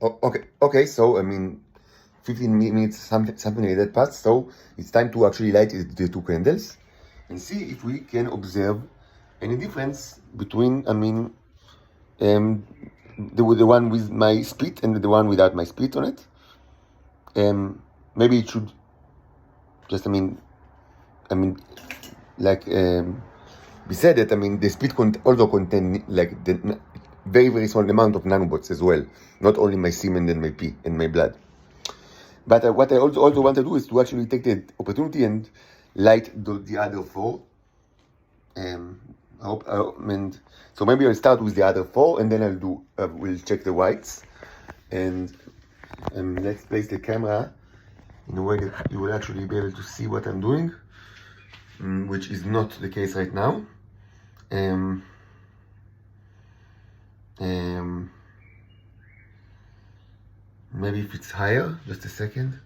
Okay. So I mean, 15 minutes, something like that passed. So it's time to actually light the two candles and see if we can observe any difference between, I mean, the one with my spit and the one without my spit on it. Maybe it should just, I mean, like we said that, I mean, the spit also contain like the very, very small amount of nanobots as well, not only my semen and my pee and my blood. But what I also want to do is to actually take the opportunity and light the other four. And so maybe I'll start with the other four, and then we'll check the whites, and let's place the camera in a way that you will actually be able to see what I'm doing, which is not the case right now. Um, um, Maybe if it's higher, just a second.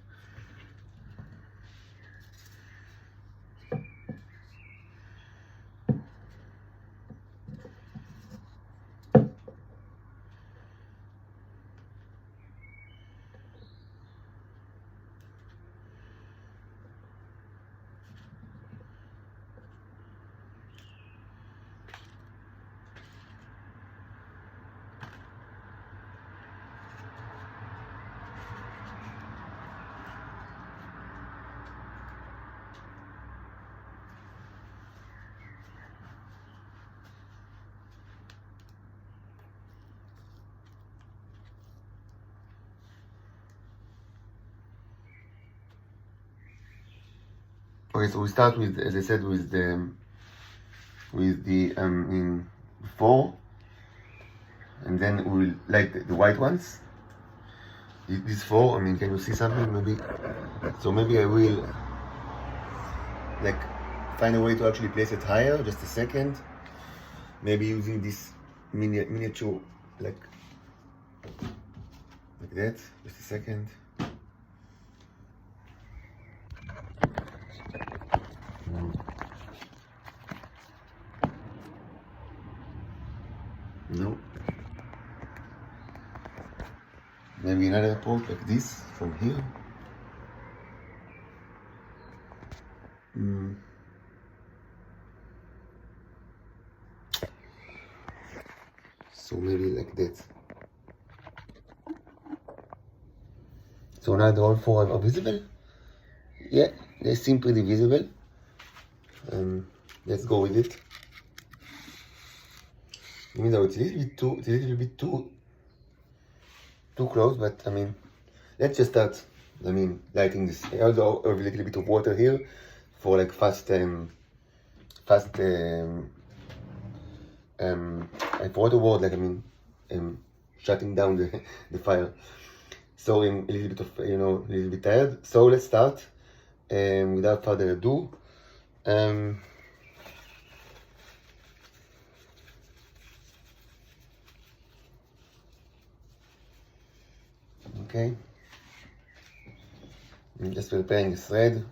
Okay, so we start with, as I said, with the in 4, and then we'll light the white ones. These 4, I mean, can you see something? Maybe. So maybe I will like find a way to actually place it higher. Just a second. Maybe using this miniature like that. Just a second. No. Maybe another port like this from here. So maybe like that. So now the all 4 are visible. Yeah, they seem pretty visible. Let's go with it. Even though it's a little bit too close, but I mean, let's just start. I mean, lighting this. I also have a little bit of water here for like fast. I forgot the word. Like, I mean, shutting down the fire. So I'm a little bit of, a little bit tired. So let's start. Without further ado. Okay. I'm just preparing the thread.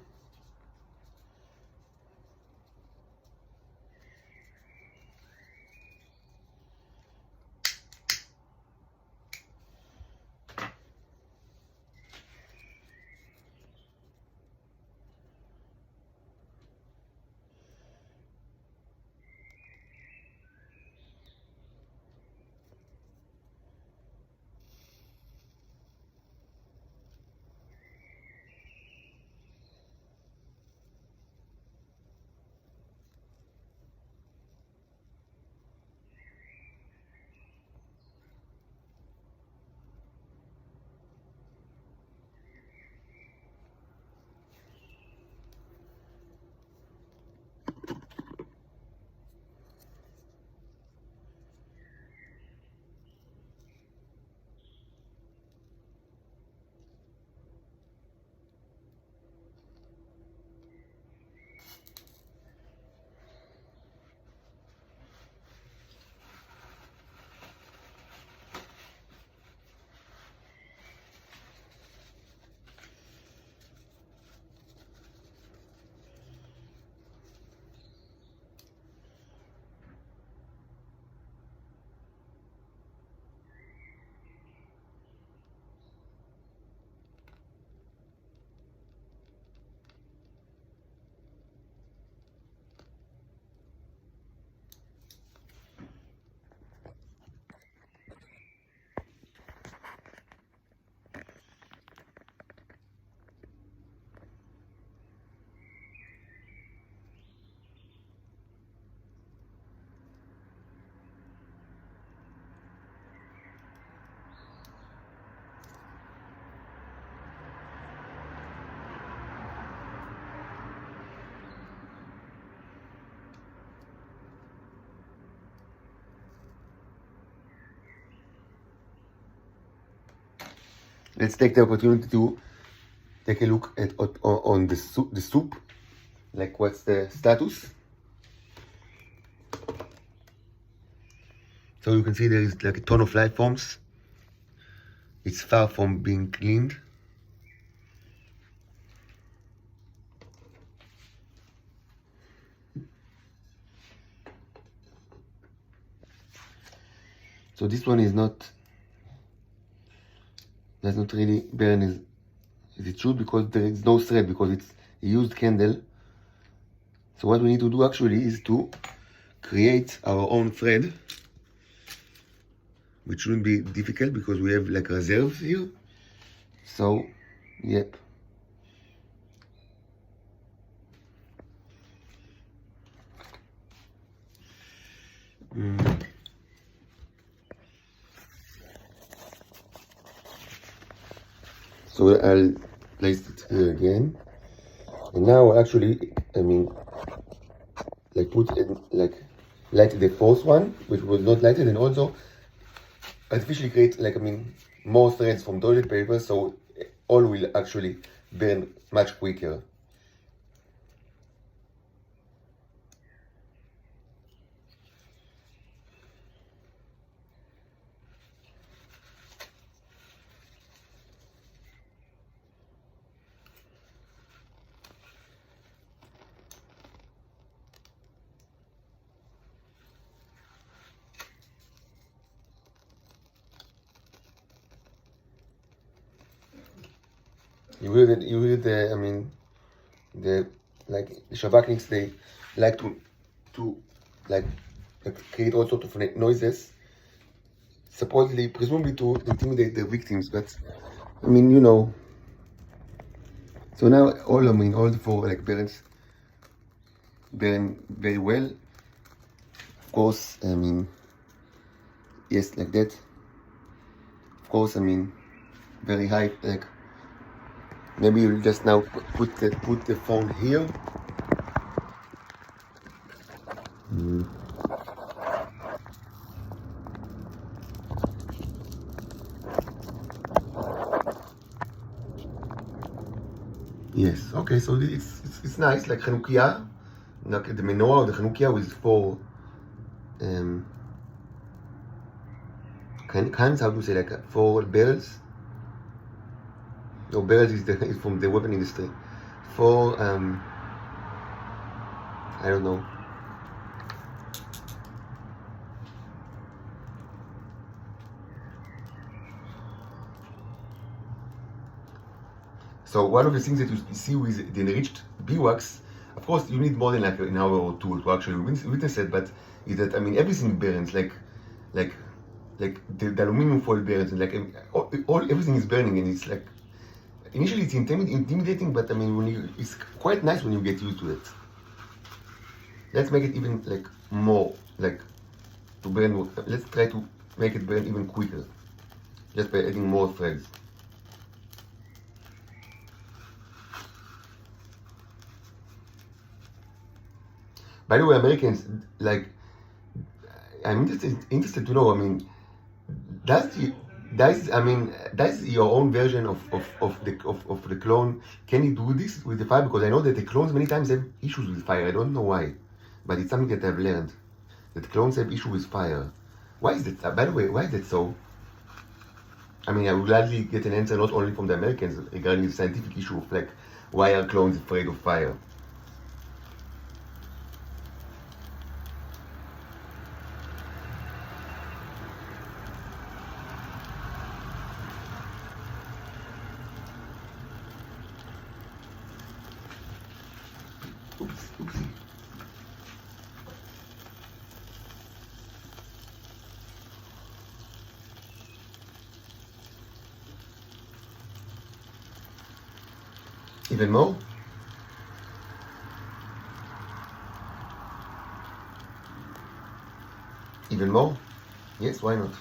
let's take the opportunity to take a look at on the soup, like what's the status. So you can see there is like a ton of life forms. It's far from being cleaned. So this one is not, does not really burn as it should, because there is no thread, because it's a used candle. So what we need to do actually is to create our own thread, which shouldn't be difficult because we have like reserves here. So, yep. So I'll place it here again, and now actually, I mean, like put it, like light the fourth one, which was not lighted, and also artificially create, like, I mean, more threads from toilet paper, so all will actually burn much quicker. You hear the, I mean, the, like, the Shabakniks, they like to like create all sorts of noises, supposedly, presumably to intimidate their victims, but, I mean, you know. So now all the four, like, parents burn very well. Of course, I mean, yes, like that. Of course, I mean, very high, like, maybe you'll just now put the phone here. Yes, okay, so it's nice, like Chanukia, like the Menorah or the Chanukia with four cans, how do you say, like 4 barrels? No, barrels is from the weapon industry. 4 I don't know. So one of the things that you see with the enriched beeswax, of course, you need more than like an hour or two to actually witness it, but is that, I mean, everything burns, like the aluminum foil burns, and like everything is burning, and it's like, initially it's intimidating, but I mean, it's quite nice when you get used to it. Let's make it even like more, like, to burn, let's try to make it burn even quicker, just by adding more threads. By the way, Americans, like, I'm interested to know, I mean, that's your own version of the clone. Can you do this with the fire? Because I know that the clones many times have issues with fire. I don't know why, but it's something that I've learned, that clones have issues with fire. Why is that? By the way, why is that so? I mean, I would gladly get an answer not only from the Americans regarding the scientific issue of, like, why are clones afraid of fire? Oopsie. Even more? Even more? Yes, why not?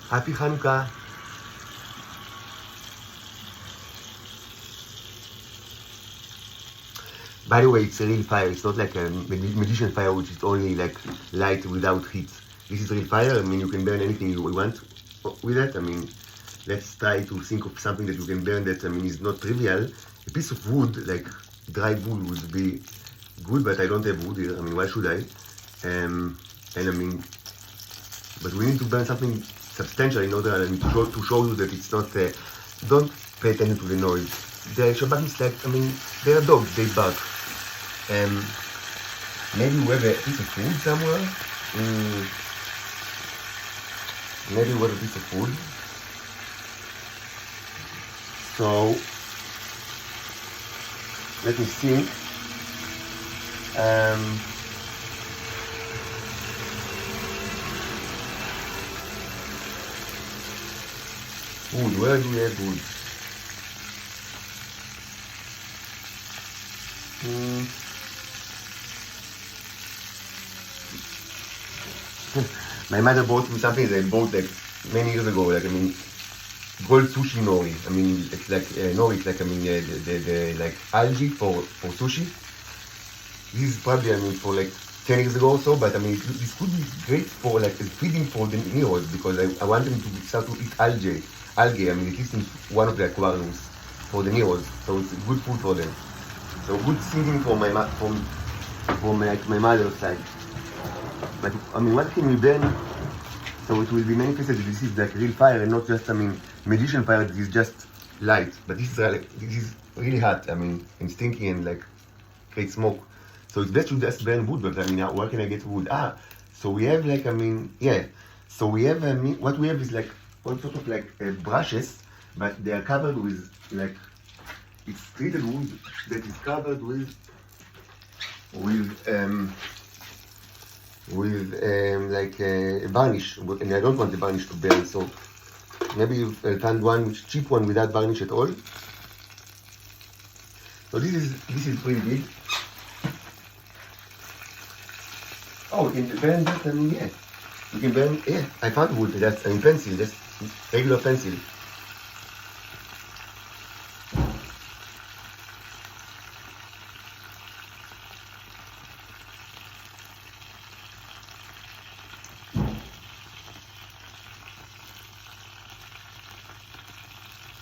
Happy Hanukkah. By the way, it's a real fire. It's not like a magician fire, which is only like light without heat. This is real fire. I mean, you can burn anything you want with it. I mean, let's try to think of something that you can burn that, I mean, is not trivial. A piece of wood, like dry wood, would be good, but I don't have wood here. I mean, why should I? And I mean, but we need to burn something substantial in order to show you that it's not, don't pay attention to the noise. The Shabbat is like, I mean, they are dogs, they bark. Maybe we have a piece of food somewhere. Maybe we have a piece of food. So, let me see. Food, where do we have food? My mother bought me something that I bought like many years ago, like, I mean, called sushi nori. I mean, it's like nori. It's like, I mean, the like algae for sushi. This is probably, I mean, for like 10 years ago or so. But I mean, this could be great for like feeding for the Neros, because I want them to start to eat algae. I mean, at least in one of the aquariums for the Neros. So it's good food for them. So good thinking for my mother's side. But I mean, what can we burn? So it will be manifested. This is like real fire, and not just, I mean, magician fire. This is just light. But this is really hot. I mean, and stinky and like create smoke. So it's best to just burn wood. But I mean, where can I get wood? So we have like, I mean, yeah. So we have, what we have is like all sort of like brushes, but they are covered with like, it's treated wood that is covered with like a varnish, and I don't want the varnish to burn, so maybe I'll find one cheap one without varnish at all. So this is pretty big. Oh, you can burn that. I mean, yeah, you can burn. Yeah, I found wood. That's, I mean, pencil. Just regular pencil.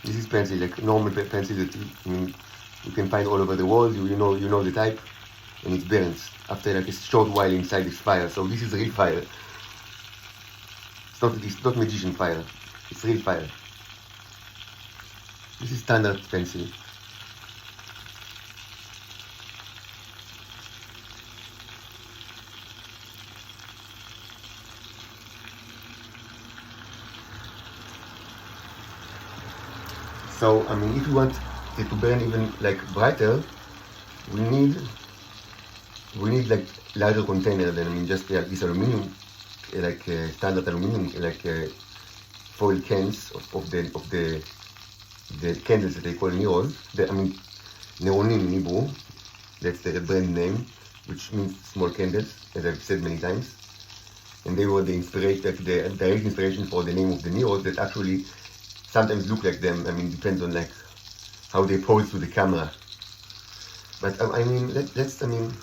This is pencil, like normal pencil that you can find all over the world. You know the type, and it burns after like a short while inside this fire. So this is real fire. It's not magician fire. It's real fire. This is standard pencil. So, I mean, if you want it to burn even like brighter, we need like larger container than, I mean, just like this aluminum, like standard aluminum, like foil cans of the candles that they call Neros. I mean, Neronim in Hebrew. That's the brand name, which means small candles, as I've said many times. And they were the inspiration, like the direct inspiration for the name of the Neros that actually sometimes look like them. I mean, depends on like how they pose to the camera. But I mean, let's I mean,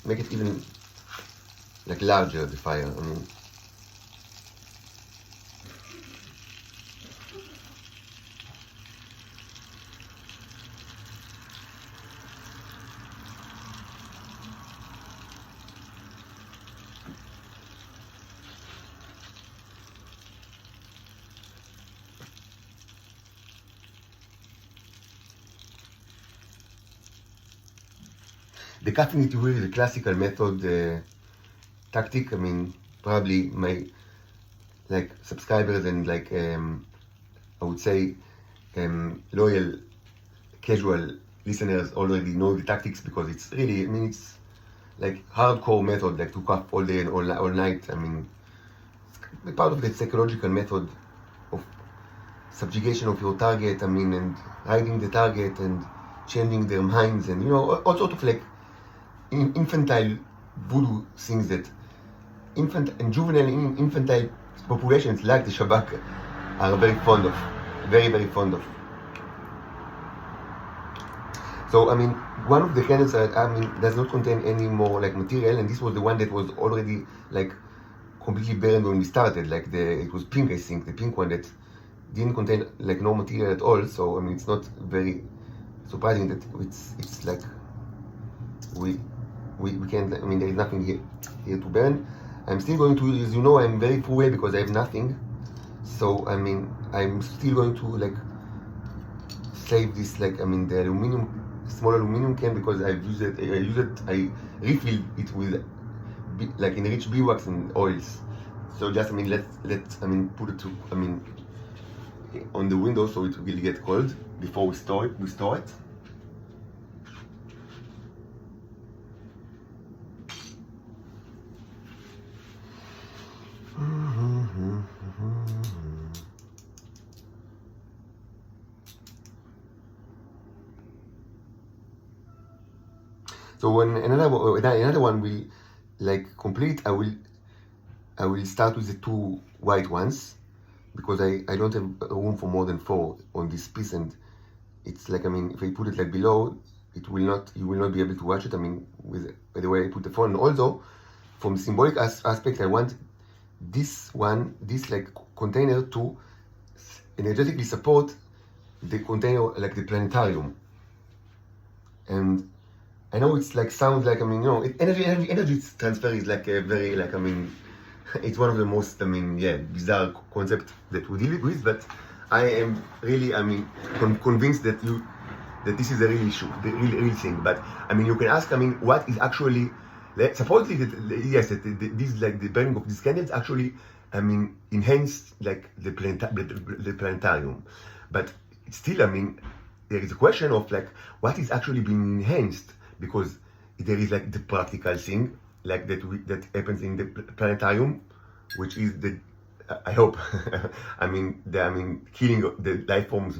make it even like larger, the fire. I mean, the cutting it with the classical method tactic. I mean, probably my like subscribers and like I would say loyal casual listeners already know the tactics, because it's really, I mean, it's like hardcore method, like to cut all day and all night. I mean, it's part of the psychological method of subjugation of your target. I mean, and hiding the target and changing their minds, and all sort of like infantile voodoo things that infantile populations like the Shabak are very fond of, very, very fond of. So, I mean, one of the candles, does not contain any more, like, material, and this was the one that was already, like, completely burned when we started, like, it was pink, I think, the pink one that didn't contain, like, no material at all, so, I mean, it's not very surprising that it's like, we can't, I mean, there is nothing here to burn. I'm still going to, as you know, I'm very full because I have nothing, so, I mean, I'm still going to, like, save this, like, I mean, the small aluminum can, because I refill it with, like, enriched beeswax and oils. So just, I mean, let's put it on the window so it will get cold before we store it. So when another one will, like, complete, I will start with the 2 white ones, because I don't have room for more than 4 on this piece, and it's like, I mean, if I put it, like, below, you will not be able to watch it, I mean, with the way I put the phone. And also, from the symbolic aspect, I want this like container to energetically support the container, like the planetarium. And I know it's like, sounds like, I mean, you know, energy transfer is like a very, like, I mean, it's one of the most, I mean, bizarre concept that we deal with, but I am really, I mean, convinced that this is a real issue, the real thing. But, I mean, you can ask, I mean, what is actually, supposedly, this, like, the burning of these candles actually, I mean, enhanced, like, the planetarium. But still, I mean, there is a question of, like, what is actually being enhanced, because there is, like, the practical thing, like, that happens in the planetarium, which is I hope, killing the life forms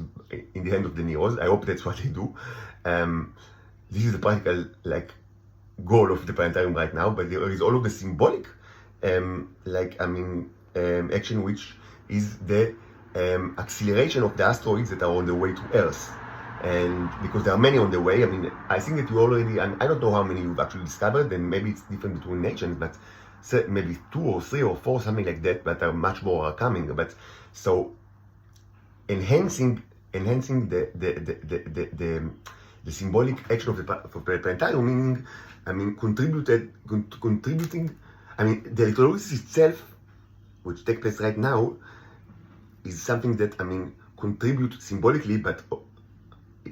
in the hand of the Neros. I hope that's what they do. This is the practical, like, goal of the planetarium right now, but there is all of the symbolic, action, which is the acceleration of the asteroids that are on the way to Earth. And because there are many on the way, I mean, I think that you already, and I don't know how many you've actually discovered, and maybe it's different between nations, but maybe 2 or 3 or 4, something like that, but much more are coming. But so enhancing the symbolic action of the planetarium, meaning, I mean, contributing, I mean, the electrolysis itself, which takes place right now, is something that, I mean, contributes symbolically, but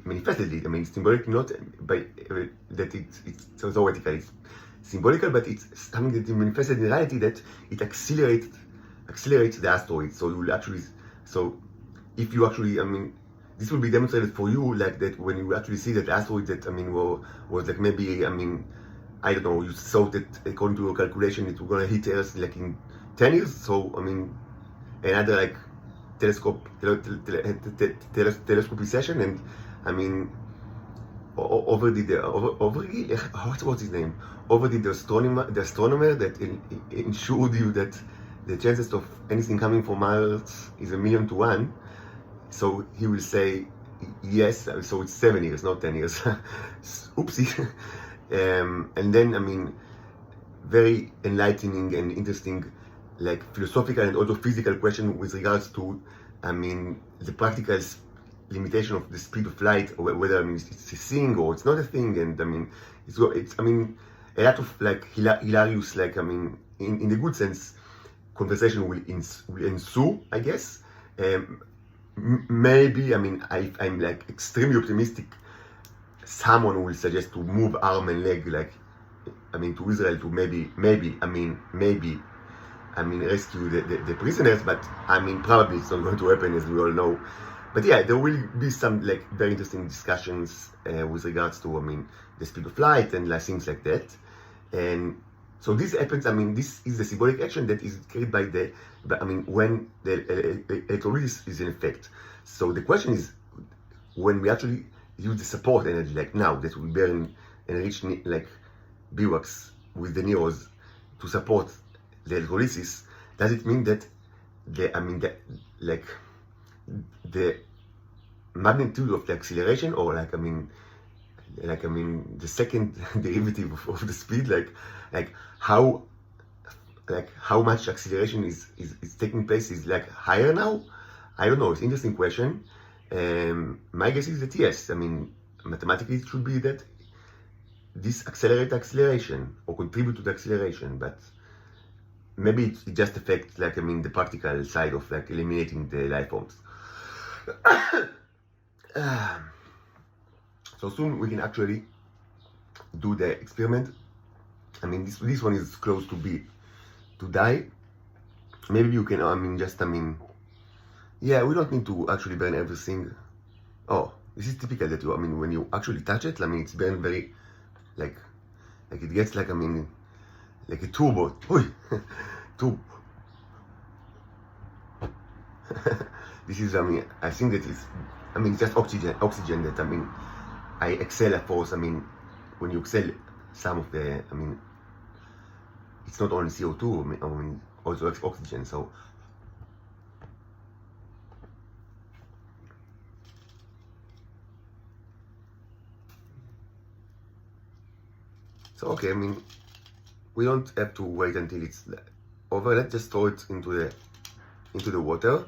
manifestedly, I mean, symbolically, not by that it's theoretically symbolical, but it's something that is manifested in reality, that it accelerates the asteroids. So you will actually, so if you actually, I mean, this will be demonstrated for you, like, that when you actually see that asteroid that, I mean, was like, maybe, I mean, I don't know, you thought that according to your calculation it was gonna hit Earth, like, in 10 years. So, I mean, another, like, telescopy session, and, I mean, overdid what's his name? Overdid the astronomer that ensured you that the chances of anything coming from Mars is 1,000,000 to 1. So he will say yes, so it's 7 years, not 10 years. Oopsie. And then, I mean, very enlightening and interesting, like, philosophical and also physical question with regards to, I mean, the practical limitation of the speed of light, or whether, I mean, it's a thing or it's not a thing. And, I mean, it's I mean, a lot of, like, hilarious, like, I mean, in the good sense, conversation will ensue, I guess. Maybe, I mean, I'm like extremely optimistic. Someone will suggest to move arm and leg, like, I mean, to Israel, to maybe, rescue the prisoners, but, I mean, probably it's not going to happen, as we all know. But yeah, there will be some, like, very interesting discussions with regards to, I mean, the speed of light and, like, things like that. And so this happens, I mean, this is the symbolic action that is carried by when the electrolysis is in effect. So the question is, when we actually use the support energy, like now, that we burn enriched, like, beeswax with the Neros to support the electrolysis, does it mean that the magnitude of the acceleration, or the second derivative of the speed, like how much acceleration is taking place is like higher now. I don't know. It's an interesting question. My guess is that yes. I mean, mathematically it should be that this accelerate acceleration or contribute to the acceleration, but maybe it just affects the practical side of eliminating the life forms. So soon we can actually do the experiment. I mean, this one is close to die. Maybe you can, yeah, we don't need to actually burn everything. Oh, this is typical that when you actually touch it, it's burned very, like it gets like a turbo. Turbo. This is, I think that it's just oxygen that, I exhale at force. When you exhale some of the, it's not only CO2, also oxygen. So okay, we don't have to wait until it's over. Let's just throw it into the water.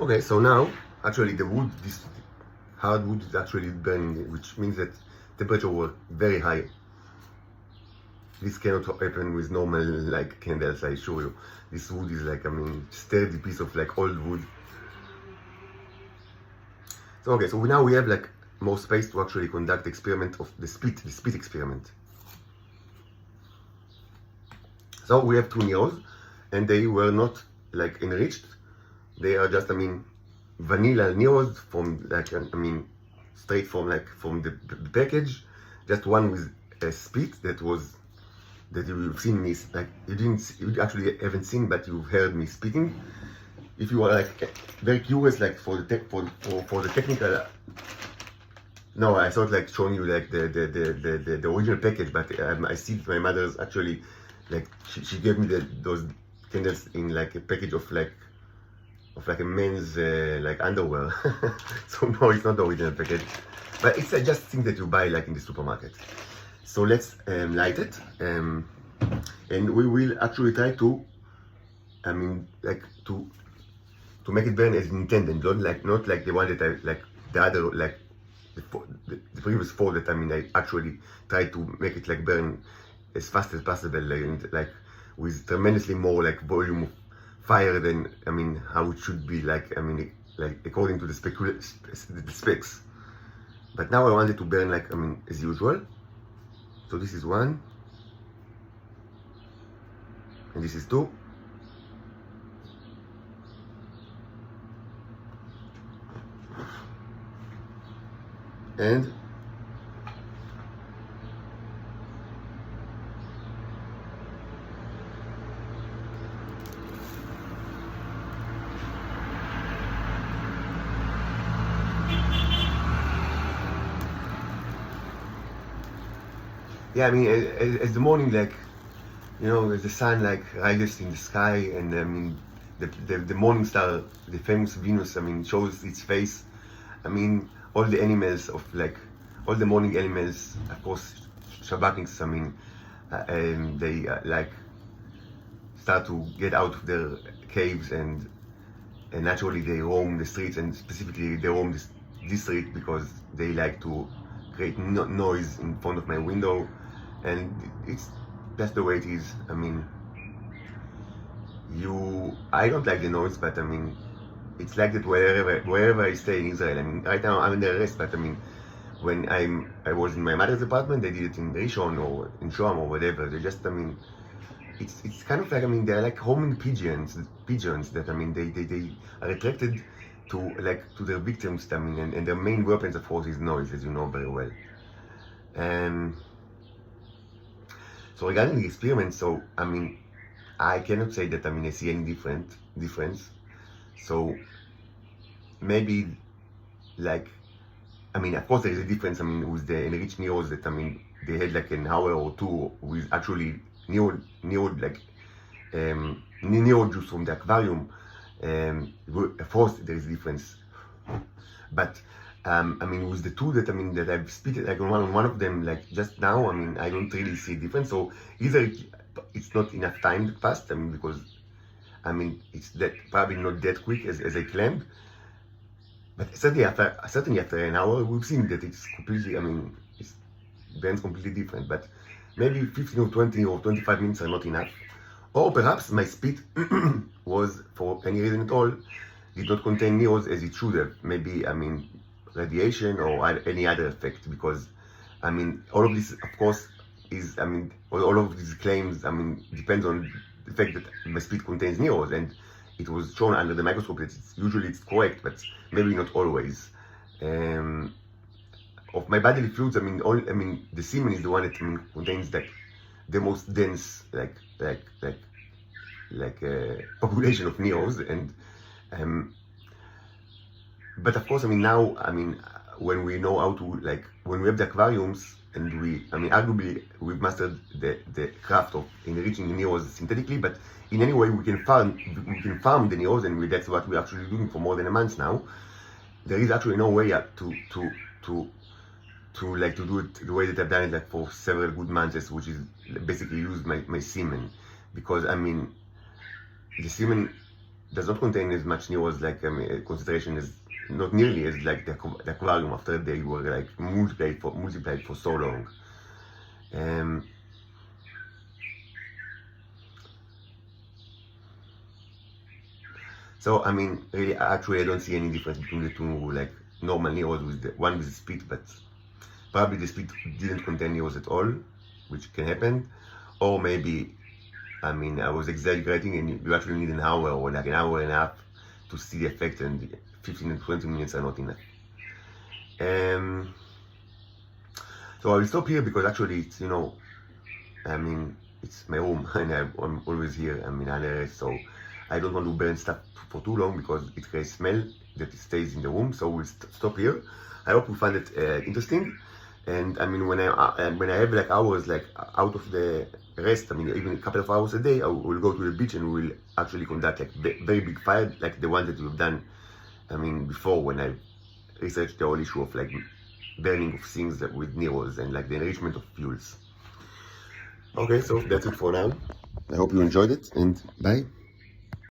Okay, so now actually the wood, this hard wood, is actually burning, which means that temperature was very high. This cannot happen with normal candles, I show you. This wood is sturdy piece of old wood. So okay, so now we have more space to actually conduct the experiment of the spit experiment. So we have 2 Neros, and they were not enriched. They are just vanilla Neros from straight from the package. Just one with a spit that you've seen me you actually haven't seen, but you've heard me speaking. If you are very curious for the technical, no, I thought showing you the original package, but I see that my mother's actually she gave me those candles in a package of a men's underwear. So no, it's not the original package, but it's just thing that you buy in the supermarket. So let's light it, and we will actually try to to make it burn as intended, not like the one that I the other the previous 4 that I actually tried to make it burn as fast as possible, with tremendously more volume of fire than how it should be, according to the specs. But now I wanted to burn as usual. So this is 1, and this is 2. And yeah, as the morning, as the sun rises in the sky, and the morning star, the famous Venus, shows its face. All the animals of all the morning animals, of course, Shabbakings, they start to get out of their caves, and naturally they roam the streets, and specifically they roam this street because they like to create noise in front of my window, and that's the way it is. I don't like the noise, but it's like that wherever I stay in Israel. Right now I'm under arrest, but when I was in my mother's apartment, they did it in Rishon or in Shoam or whatever. They just it's kind of they're like homing pigeons that they are attracted to their victims, and their main weapons, of course, is noise, as you know very well. So regarding the experiment, so I I cannot say that, I mean, I see any difference. So maybe, like, I mean, of course there is a difference, I mean, with the enriched Neros that, I mean, they had like an hour or two with actually Nero juice from the aquarium. Of course there is a difference. But I mean, with the two that, I mean, that I've spit like on one of them, like just now, I mean, I don't really see a difference. So either it's not enough time that passed, I mean, because I mean, it's that probably not that quick as I claimed. But certainly after an hour, we've seen that it's completely, I mean, it burns completely different. But maybe 15 or 20 or 25 minutes are not enough. Or perhaps my spit was, for any reason at all, did not contain Neros as it should have. Maybe, I mean, radiation or any other effect, because, I mean, all of this, of course, is, I mean, all of these claims, I mean, depends on the fact that my spit contains Neros, and it was shown under the microscope that usually it's correct, but maybe not always. Of my bodily fluids, I mean, the semen is the one that, I mean, contains like the most dense, population of Neros, and but of course, I mean, now, I mean, when we know how to, like, when we have the aquariums, and I mean, arguably, we've mastered the craft of enriching the Neros synthetically, but in any way, we can farm the Neros, and that's what we're actually doing for more than a month now. There is actually no way to do it the way that I've done it, like, for several good months, which is basically use my semen, because, I mean, the semen does not contain as much Neros, like, I mean, concentration as, not nearly as like the aquarium after they were like multiplied for so long. So I mean, really, actually, I don't see any difference between the two, like normal Neros with the one with the spit, but probably the spit didn't contain Neros at all, which can happen, or maybe, I mean, I was exaggerating, and you actually need an hour or like an hour and a half to see the effect, and 15 and 20 minutes are not enough. So I will stop here, because actually it's, you know, I mean, it's my room and I'm always here, I mean, under arrest, so I don't want to burn stuff for too long, because it creates smell that stays in the room. So we'll stop here. I hope you find it interesting. And I mean, when I have like hours like out of the rest, I mean, even a couple of hours a day, I will go to the beach and we'll actually conduct like very big fire, like the one that we've done, I mean, before, when I researched the whole issue of like burning of things with Neros and like the enrichment of fuels. Okay, so that's it for now. I hope you enjoyed it, and bye.